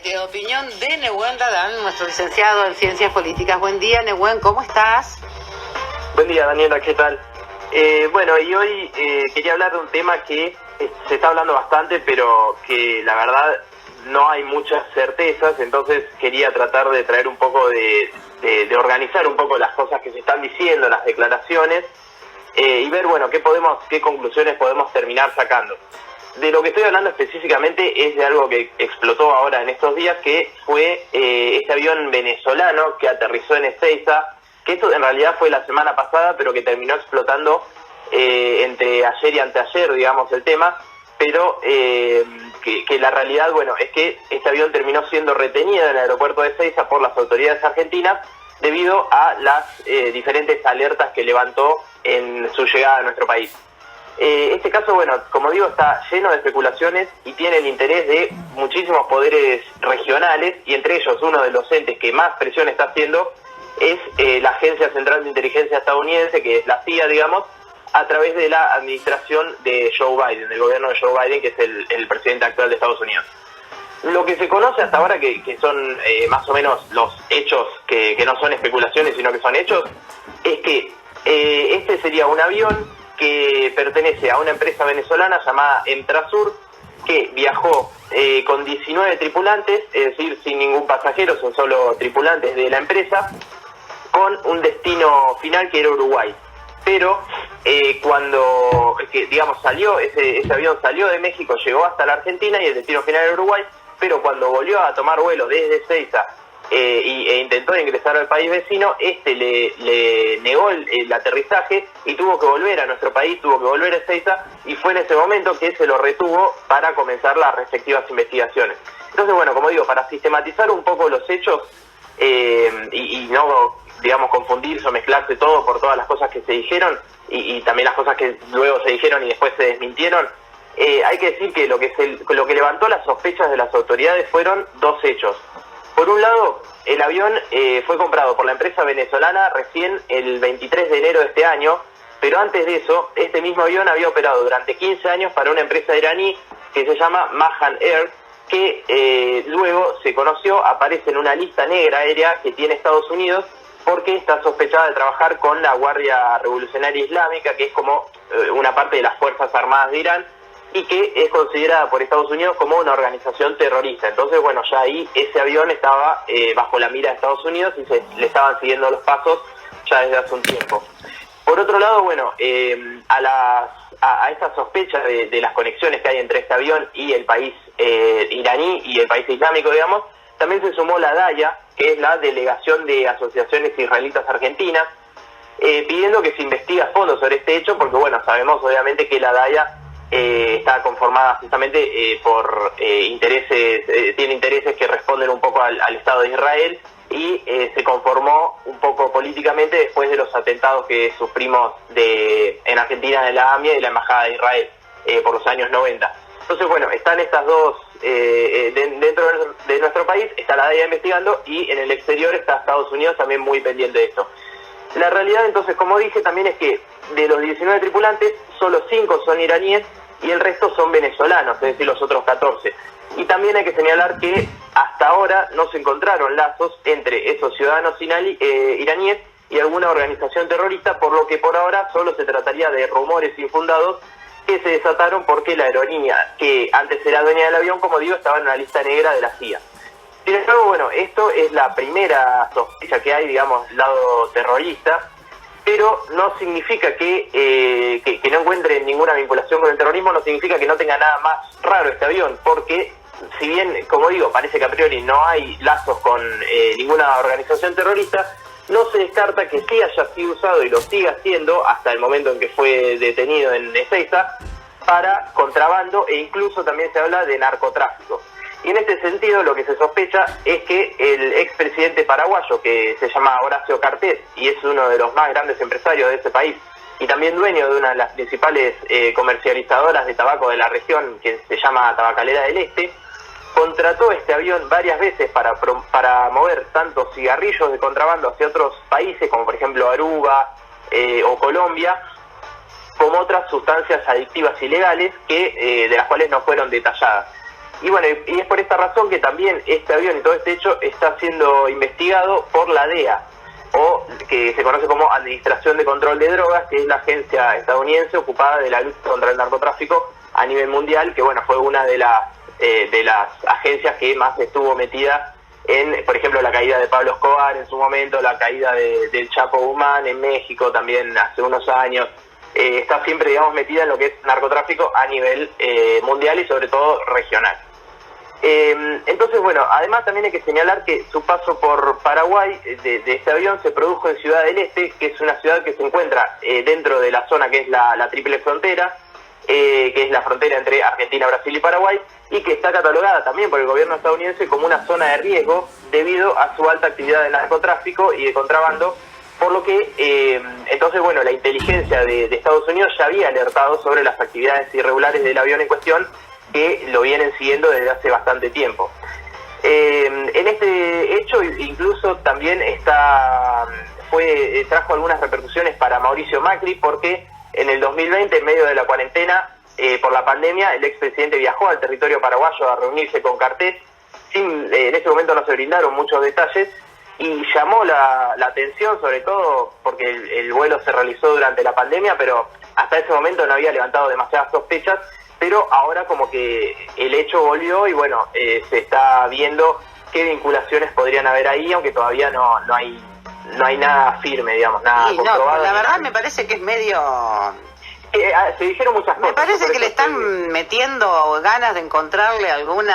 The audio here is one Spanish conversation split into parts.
De opinión de Nehuen Dadan, nuestro licenciado en Ciencias Políticas. Buen día, Nehuen, ¿cómo estás? Buen día, Daniela, ¿qué tal? Bueno, y hoy quería hablar de un tema que se está hablando bastante, pero que la verdad no hay muchas certezas, entonces quería tratar de traer un poco de organizar un poco las cosas que se están diciendo, las declaraciones, y ver, bueno, qué conclusiones podemos terminar sacando. De lo que estoy hablando específicamente es de algo que explotó ahora en estos días, que fue este avión venezolano que aterrizó en Ezeiza, que esto en realidad fue la semana pasada, pero que terminó explotando entre ayer y anteayer, digamos, el tema, pero que la realidad, bueno, es que este avión terminó siendo retenido en el aeropuerto de Ezeiza por las autoridades argentinas debido a las diferentes alertas que levantó en su llegada a nuestro país. Este caso, bueno, como digo, está lleno de especulaciones y tiene el interés de muchísimos poderes regionales, y entre ellos uno de los entes que más presión está haciendo es la Agencia Central de Inteligencia estadounidense, que es la CIA, digamos, a través de la administración de Joe Biden, del gobierno de Joe Biden, que es el presidente actual de Estados Unidos. Lo que se conoce hasta ahora, que son más o menos los hechos, que no son especulaciones, sino que son hechos, es que este sería un avión que pertenece a una empresa venezolana llamada Emtrasur, que viajó con 19 tripulantes, es decir, sin ningún pasajero, son solo tripulantes de la empresa, con un destino final que era Uruguay. Pero cuando, digamos, salió, ese avión salió de México, llegó hasta la Argentina y el destino final era Uruguay, pero cuando volvió a tomar vuelo desde Ezeiza e intentó ingresar al país vecino, le negó el aterrizaje y tuvo que volver a nuestro país, tuvo que volver a Ezeiza, y fue en ese momento que se lo retuvo para comenzar las respectivas investigaciones. Entonces, bueno, como digo, para sistematizar un poco los hechos y no, digamos, confundirse o mezclarse todo por todas las cosas que se dijeron y también las cosas que luego se dijeron y después se desmintieron, hay que decir que lo que levantó las sospechas de las autoridades fueron dos hechos. Por un lado, el avión fue comprado por la empresa venezolana recién el 23 de enero de este año, pero antes de eso, este mismo avión había operado durante 15 años para una empresa iraní que se llama Mahan Air, que luego se conoció, aparece en una lista negra aérea que tiene Estados Unidos, porque está sospechada de trabajar con la Guardia Revolucionaria Islámica, que es como una parte de las Fuerzas Armadas de Irán, y que es considerada por Estados Unidos como una organización terrorista. Entonces, bueno, ya ahí ese avión estaba bajo la mira de Estados Unidos y le estaban siguiendo los pasos ya desde hace un tiempo. Por otro lado, bueno, a esta sospecha de las conexiones que hay entre este avión y el país iraní y el país islámico, digamos, también se sumó la DAIA, que es la Delegación de Asociaciones Israelitas Argentinas, pidiendo que se investigue a fondo sobre este hecho, porque, bueno, sabemos obviamente que la DAIA está conformada justamente por intereses, tiene intereses que responden un poco al Estado de Israel, y se conformó un poco políticamente después de los atentados que sufrimos en Argentina de la AMIA y la Embajada de Israel por los años 90. Entonces, bueno, están estas dos, dentro de nuestro país está la DEA investigando, y en el exterior está Estados Unidos también muy pendiente de esto. La realidad, entonces, como dije, también es que de los 19 tripulantes, solo 5 son iraníes y el resto son venezolanos, es decir, los otros 14. Y también hay que señalar que hasta ahora no se encontraron lazos entre esos ciudadanos iraníes y alguna organización terrorista, por lo que por ahora solo se trataría de rumores infundados que se desataron porque la aerolínea, que antes era dueña del avión, como digo, estaba en una lista negra de la CIA. Sin embargo, bueno, esto es la primera sospecha que hay, digamos, lado terrorista, pero no significa que no encuentren ninguna vinculación con el terrorismo, no significa que no tenga nada más raro este avión, porque si bien, como digo, parece que a priori no hay lazos con ninguna organización terrorista, no se descarta que sí haya sido usado y lo siga siendo hasta el momento en que fue detenido en Ezeiza para contrabando, e incluso también se habla de narcotráfico. Y en este sentido lo que se sospecha es que el expresidente paraguayo, que se llama Horacio Cartés y es uno de los más grandes empresarios de ese país y también dueño de una de las principales comercializadoras de tabaco de la región, que se llama Tabacalera del Este, contrató este avión varias veces para mover tanto cigarrillos de contrabando hacia otros países, como por ejemplo Aruba o Colombia, como otras sustancias adictivas ilegales de las cuales no fueron detalladas. Y bueno, y es por esta razón que también este avión y todo este hecho está siendo investigado por la DEA, o que se conoce como Administración de Control de Drogas, que es la agencia estadounidense ocupada de la lucha contra el narcotráfico a nivel mundial, que bueno, fue una de las agencias que más estuvo metida en, por ejemplo, la caída de Pablo Escobar en su momento, la caída del Chapo Guzmán en México también hace unos años. Está siempre, digamos, metida en lo que es narcotráfico a nivel mundial y sobre todo regional. Entonces, bueno, además también hay que señalar que su paso por Paraguay de este avión se produjo en Ciudad del Este, que es una ciudad que se encuentra dentro de la zona que es la triple frontera, que es la frontera entre Argentina, Brasil y Paraguay, y que está catalogada también por el gobierno estadounidense como una zona de riesgo debido a su alta actividad de narcotráfico y de contrabando, por lo que, entonces, bueno, la inteligencia de Estados Unidos ya había alertado sobre las actividades irregulares del avión en cuestión, que lo vienen siguiendo desde hace bastante tiempo. En este hecho incluso también trajo algunas repercusiones para Mauricio Macri, porque en el 2020, en medio de la cuarentena por la pandemia, el expresidente viajó al territorio paraguayo a reunirse con Cartés. En ese momento no se brindaron muchos detalles y llamó la atención, sobre todo porque el vuelo se realizó durante la pandemia, pero hasta ese momento no había levantado demasiadas sospechas. Pero ahora como que el hecho volvió y bueno, se está viendo qué vinculaciones podrían haber ahí, aunque todavía no hay nada firme, digamos, nada comprobado. No, la verdad me parece que es medio... se dijeron muchas cosas. Me parece que le están metiendo ganas de encontrarle algún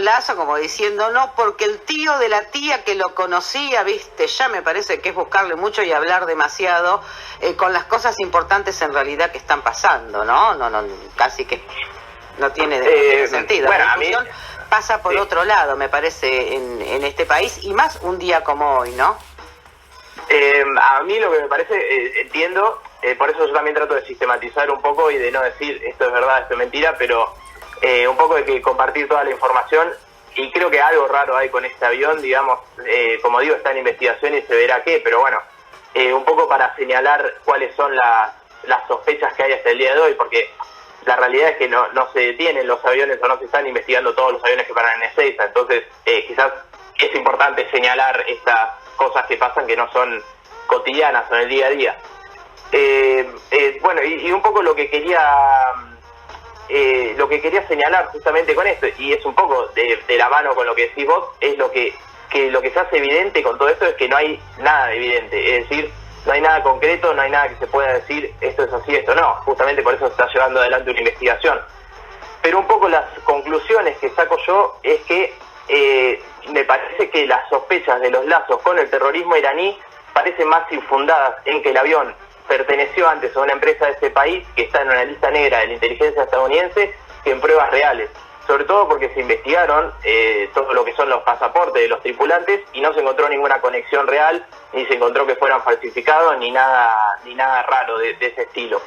lazo, como diciendo, no, porque el tío de la tía que lo conocía, viste, ya me parece que es buscarle mucho y hablar demasiado con las cosas importantes en realidad que están pasando, ¿no? No, casi que no tiene sentido. Bueno, la discusión pasa por otro lado, me parece, en este país, y más un día como hoy, ¿no? A mí lo que me parece, entiendo, por eso yo también trato de sistematizar un poco y de no decir esto es verdad, esto es mentira, pero un poco de que compartir toda la información, y creo que algo raro hay con este avión, digamos, como digo, está en investigación y se verá qué, pero bueno, un poco para señalar cuáles son las sospechas que hay hasta el día de hoy, porque la realidad es que no se detienen los aviones o no se están investigando todos los aviones que paran en Ezeiza, entonces quizás es importante señalar estas cosas que pasan que no son cotidianas en el día a día. Bueno, y un poco lo que quería señalar justamente con esto, y es un poco de la mano con lo que decís vos, es lo que se hace evidente con todo esto es que no hay nada evidente, es decir, no hay nada concreto, no hay nada que se pueda decir esto es así, esto no, justamente por eso se está llevando adelante una investigación. Pero un poco las conclusiones que saco yo es que me parece que las sospechas de los lazos con el terrorismo iraní parecen más infundadas en que el avión perteneció antes a una empresa de ese país que está en una lista negra de la inteligencia estadounidense que en pruebas reales, sobre todo porque se investigaron todo lo que son los pasaportes de los tripulantes y no se encontró ninguna conexión real, ni se encontró que fueran falsificados, ni nada raro de ese estilo.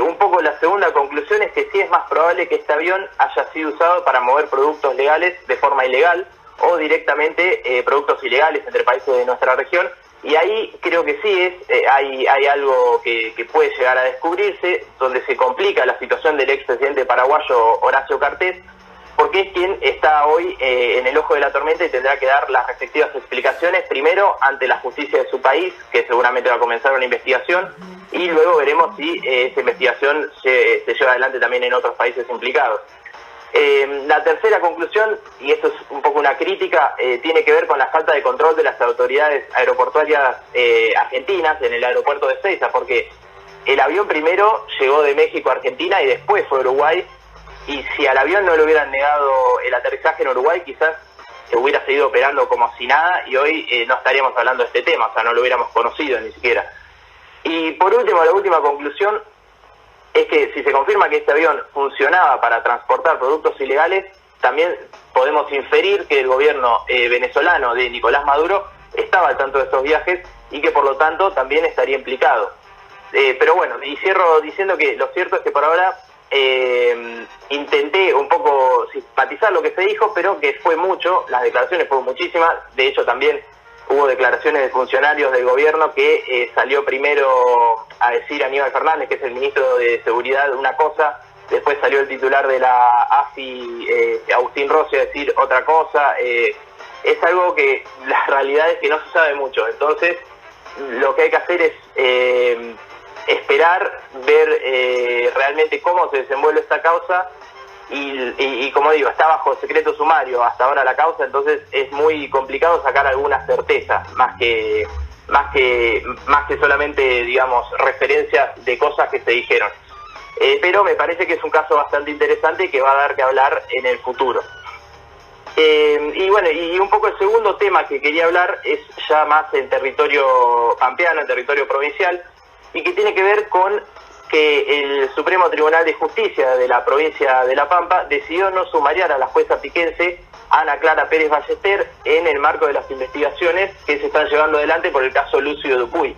Un poco la segunda conclusión es que sí es más probable que este avión haya sido usado para mover productos legales de forma ilegal o directamente productos ilegales entre países de nuestra región, y ahí creo que sí hay algo que puede llegar a descubrirse, donde se complica la situación del expresidente paraguayo Horacio Cartés, porque es quien está hoy en el ojo de la tormenta y tendrá que dar las respectivas explicaciones, primero ante la justicia de su país, que seguramente va a comenzar una investigación, y luego veremos si esa investigación se lleva adelante también en otros países implicados. La tercera conclusión, y esto es un poco una crítica, tiene que ver con la falta de control de las autoridades aeroportuarias argentinas en el aeropuerto de Ezeiza, porque el avión primero llegó de México a Argentina y después fue a Uruguay, y si al avión no le hubieran negado el aterrizaje en Uruguay, quizás se hubiera seguido operando como si nada y hoy no estaríamos hablando de este tema, o sea, no lo hubiéramos conocido ni siquiera. Y por último, la última conclusión es que si se confirma que este avión funcionaba para transportar productos ilegales, también podemos inferir que el gobierno venezolano de Nicolás Maduro estaba al tanto de estos viajes y que por lo tanto también estaría implicado. Pero bueno, y cierro diciendo que lo cierto es que por ahora intenté un poco simpatizar lo que se dijo, pero que fue mucho, las declaraciones fueron muchísimas, de hecho también hubo declaraciones de funcionarios del gobierno que salió primero a decir Aníbal Fernández, que es el ministro de Seguridad, una cosa, después salió el titular de la AFI, Agustín Rossi, a decir otra cosa. Es algo que la realidad es que no se sabe mucho, entonces lo que hay que hacer es esperar, ver realmente cómo se desenvuelve esta causa y como digo, está bajo secreto sumario hasta ahora la causa, entonces es muy complicado sacar alguna certeza, más que solamente, digamos, referencias de cosas que se dijeron. Pero me parece que es un caso bastante interesante que va a dar que hablar en el futuro. Y bueno, y un poco el segundo tema que quería hablar es ya más en territorio pampeano, en territorio provincial, y que tiene que ver con que el Supremo Tribunal de Justicia de la provincia de La Pampa decidió no sumariar a la jueza piquense Ana Clara Pérez Ballester en el marco de las investigaciones que se están llevando adelante por el caso Lucio Dupuy.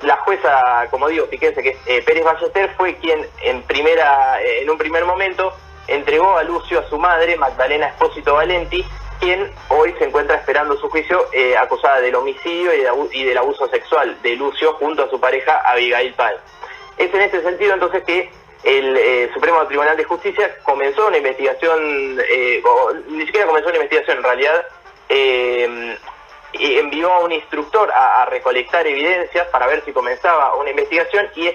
La jueza, como digo, piquense, que es Pérez Ballester, fue quien en un primer momento entregó a Lucio a su madre, Magdalena Espósito Valenti, quien hoy se encuentra esperando su juicio acusada del homicidio y del abuso sexual de Lucio junto a su pareja Abigail Páez. Es en este sentido entonces que el Supremo Tribunal de Justicia comenzó una investigación, o ni siquiera comenzó una investigación, en realidad envió a un instructor a recolectar evidencias para ver si comenzaba una investigación, y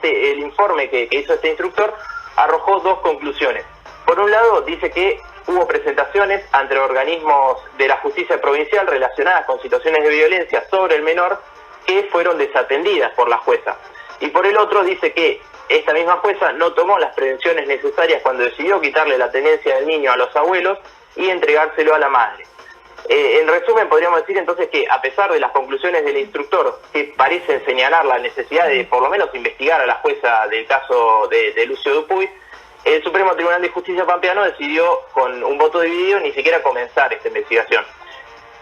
el informe que hizo este instructor arrojó dos conclusiones. Por un lado, dice que hubo presentaciones ante organismos de la justicia provincial relacionadas con situaciones de violencia sobre el menor que fueron desatendidas por la jueza. Y por el otro, dice que esta misma jueza no tomó las prevenciones necesarias cuando decidió quitarle la tenencia del niño a los abuelos y entregárselo a la madre. En resumen, podríamos decir entonces que, a pesar de las conclusiones del instructor que parecen señalar la necesidad de por lo menos investigar a la jueza del caso de Lucio Dupuy, el Supremo Tribunal de Justicia pampeano decidió, con un voto dividido, ni siquiera comenzar esta investigación.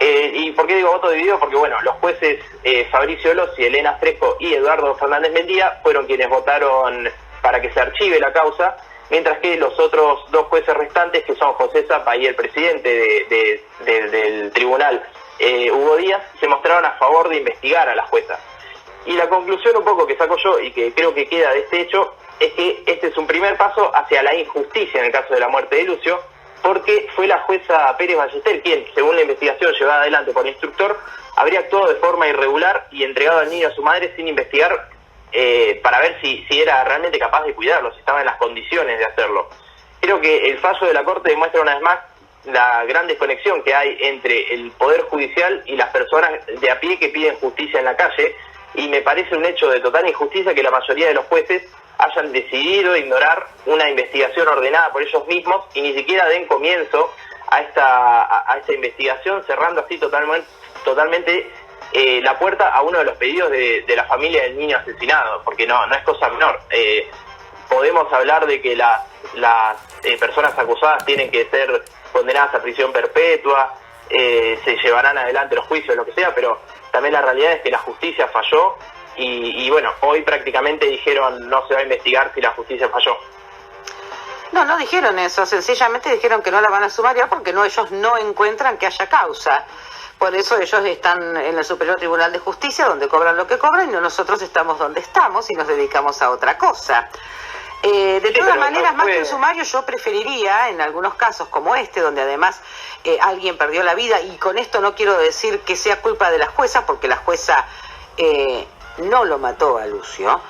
¿Y por qué digo voto dividido? Porque, bueno, los jueces Fabricio Lossi, Elena Fresco y Eduardo Fernández Mendía fueron quienes votaron para que se archive la causa, mientras que los otros dos jueces restantes, que son José Zapa y el presidente del tribunal, Hugo Díaz, se mostraron a favor de investigar a la jueza. Y la conclusión un poco que saco yo, y que creo que queda de este hecho, es que este es un primer paso hacia la injusticia en el caso de la muerte de Lucio, porque fue la jueza Pérez Ballester quien, según la investigación llevada adelante por el instructor, habría actuado de forma irregular y entregado al niño a su madre sin investigar para ver si era realmente capaz de cuidarlo, si estaba en las condiciones de hacerlo. Creo que el fallo de la Corte demuestra una vez más la gran desconexión que hay entre el Poder Judicial y las personas de a pie que piden justicia en la calle, y me parece un hecho de total injusticia que la mayoría de los jueces hayan decidido ignorar una investigación ordenada por ellos mismos y ni siquiera den comienzo a esta investigación, cerrando así totalmente la puerta a uno de los pedidos de la familia del niño asesinado, porque no es cosa menor. Podemos hablar de que las personas acusadas tienen que ser condenadas a prisión perpetua, se llevarán adelante los juicios, lo que sea, pero también la realidad es que la justicia falló y bueno, hoy prácticamente dijeron no se va a investigar si la justicia falló. No dijeron eso, sencillamente dijeron que no la van a sumariar porque ellos no encuentran que haya causa. Por eso ellos están en el Superior Tribunal de Justicia, donde cobran lo que cobran, y nosotros estamos donde estamos y nos dedicamos a otra cosa. De todas maneras, más que un sumario, yo preferiría, en algunos casos como este, donde además alguien perdió la vida, y con esto no quiero decir que sea culpa de la jueza, porque la jueza no lo mató a Lucio,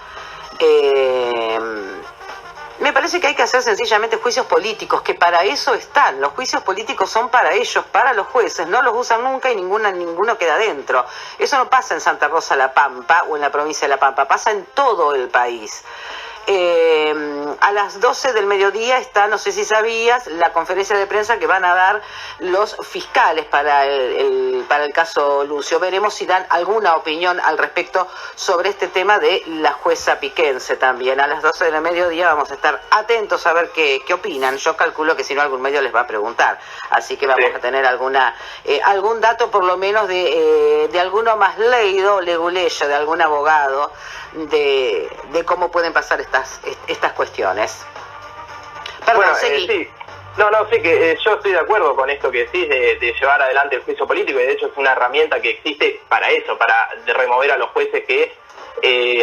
me parece que hay que hacer sencillamente juicios políticos, que para eso están. Los juicios políticos son para ellos, para los jueces, no los usan nunca y ninguno queda dentro. Eso no pasa en Santa Rosa La Pampa o en la provincia de La Pampa, pasa en todo el país. A las 12 del mediodía está, no sé si sabías, la conferencia de prensa que van a dar los fiscales para el caso Lucio. Veremos si dan alguna opinión al respecto sobre este tema de la jueza piquense también. A las 12 del mediodía vamos a estar atentos a ver qué opinan. Yo calculo que si no algún medio les va a preguntar, así que vamos a tener algún dato por lo menos de alguno más leído, leguleyo, de algún abogado, de cómo pueden pasar estas cuestiones. Perdón, bueno, seguí. Sí. Sí, que yo estoy de acuerdo con esto que decís de llevar adelante el juicio político, y de hecho es una herramienta que existe para eso, para remover a los jueces que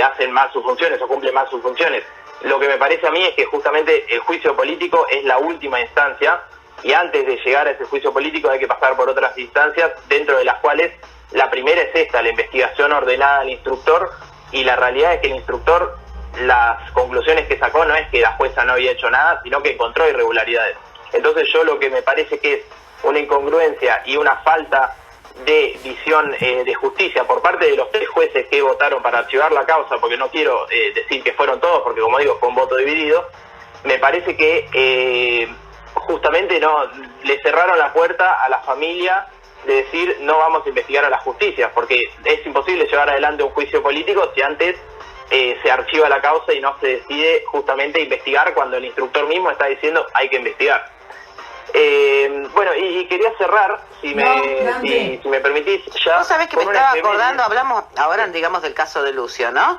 hacen mal sus funciones o cumplen mal sus funciones. Lo que me parece a mí es que justamente el juicio político es la última instancia, y antes de llegar a ese juicio político hay que pasar por otras instancias, dentro de las cuales la primera es esta, la investigación ordenada al instructor, y la realidad es que el instructor, las conclusiones que sacó no es que la jueza no había hecho nada, sino que encontró irregularidades. Entonces yo lo que me parece que es una incongruencia y una falta de visión de justicia por parte de los 3 jueces que votaron para archivar la causa, porque no quiero decir que fueron todos, porque como digo, fue un voto dividido, me parece que justamente no le cerraron la puerta a la familia de decir no vamos a investigar a la justicia, porque es imposible llevar adelante un juicio político si antes se archiva la causa y no se decide justamente investigar cuando el instructor mismo está diciendo hay que investigar. Bueno, y quería cerrar, si me permitís, ya. Vos sabés que me estaba acordando, hablamos ahora, digamos, del caso de Lucio, ¿no?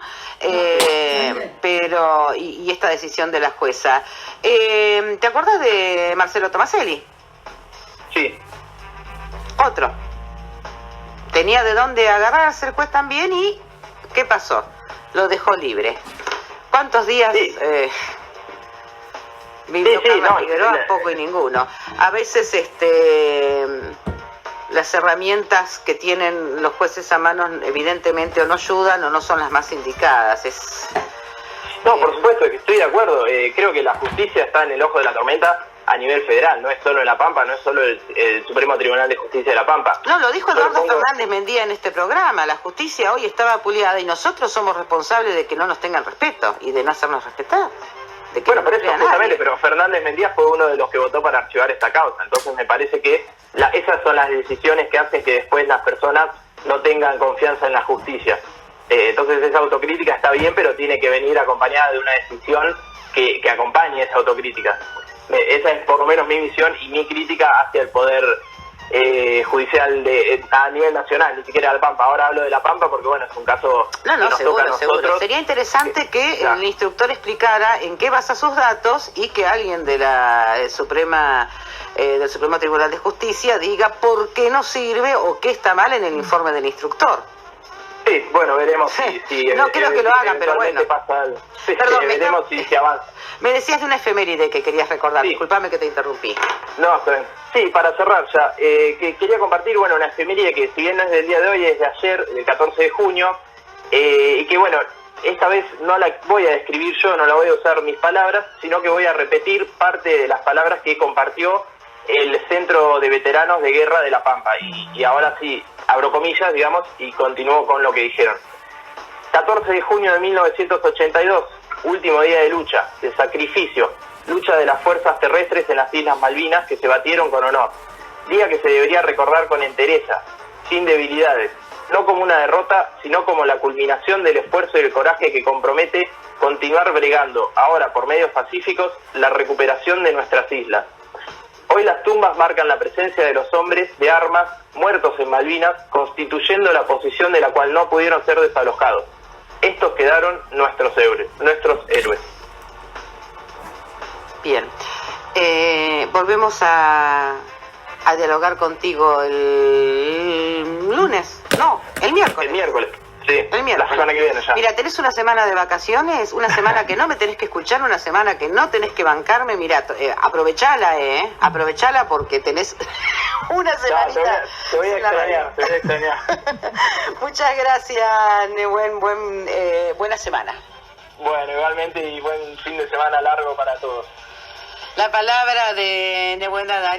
Pero, y esta decisión de la jueza. ¿Te acordás de Marcelo Tomaselli? Sí. Otro. Tenía de dónde agarrarse el juez también, y ¿qué pasó? Lo dejó libre. ¿Cuántos días? Sí. Vivió Carla Figueroa, poco y ninguno. A veces las herramientas que tienen los jueces a mano evidentemente o no ayudan o no son las más indicadas. No, por supuesto que estoy de acuerdo. Creo que la justicia está en el ojo de la tormenta a nivel federal, no es solo en La Pampa, no es solo el Supremo Tribunal de Justicia de La Pampa. No, lo dijo Eduardo Fernández Mendía en este programa. La justicia hoy está vapuleada y nosotros somos responsables de que no nos tengan respeto y de no hacernos respetar. Bueno, por eso justamente, pero Fernández Mendía fue uno de los que votó para archivar esta causa. Entonces me parece que esas son las decisiones que hacen que después las personas no tengan confianza en la justicia. Entonces esa autocrítica está bien, pero tiene que venir acompañada de una decisión que acompañe esa autocrítica. Esa es por lo menos mi visión y mi crítica hacia el poder judicial a nivel nacional, ni siquiera de La Pampa. Ahora hablo de La Pampa porque bueno, es un caso que nos toca a nosotros. Seguro. Sería interesante que el instructor explicara en qué basa sus datos y que alguien de la del Supremo Tribunal de Justicia diga por qué no sirve o qué está mal en el informe del instructor. Sí, bueno, veremos si no creo que lo hagan, pero bueno. Perdón, veremos si se avanza. Me decías de una efeméride que querías recordar, disculpame que te interrumpí. No, está bien. Sí, para cerrar ya, que quería compartir, bueno, una efeméride que si bien no es del día de hoy, es de ayer, del 14 de junio, y que bueno, esta vez no la voy a describir yo, no la voy a usar mis palabras, sino que voy a repetir parte de las palabras que compartió el Centro de Veteranos de Guerra de La Pampa, y ahora sí, abro comillas, digamos, y continúo con lo que dijeron. 14 de junio de 1982, último día de lucha, de sacrificio, lucha de las fuerzas terrestres en las Islas Malvinas que se batieron con honor. Día que se debería recordar con entereza, sin debilidades, no como una derrota, sino como la culminación del esfuerzo y el coraje que compromete continuar bregando, ahora por medios pacíficos, la recuperación de nuestras islas. Hoy las tumbas marcan la presencia de los hombres de armas muertos en Malvinas, constituyendo la posición de la cual no pudieron ser desalojados. Estos quedaron nuestros héroes. Bien. Volvemos a dialogar contigo el lunes. No, el miércoles. El miércoles. Sí, el miércoles. La semana que viene ya. Mira, tenés una semana de vacaciones, una semana que no me tenés que escuchar, una semana que no tenés que bancarme. Mira, aprovechala porque tenés una semanita. Te voy a extrañar. Muchas gracias, Nehuen, buena semana. Bueno, igualmente, y buen fin de semana largo para todos. La palabra de Nehuen Adani.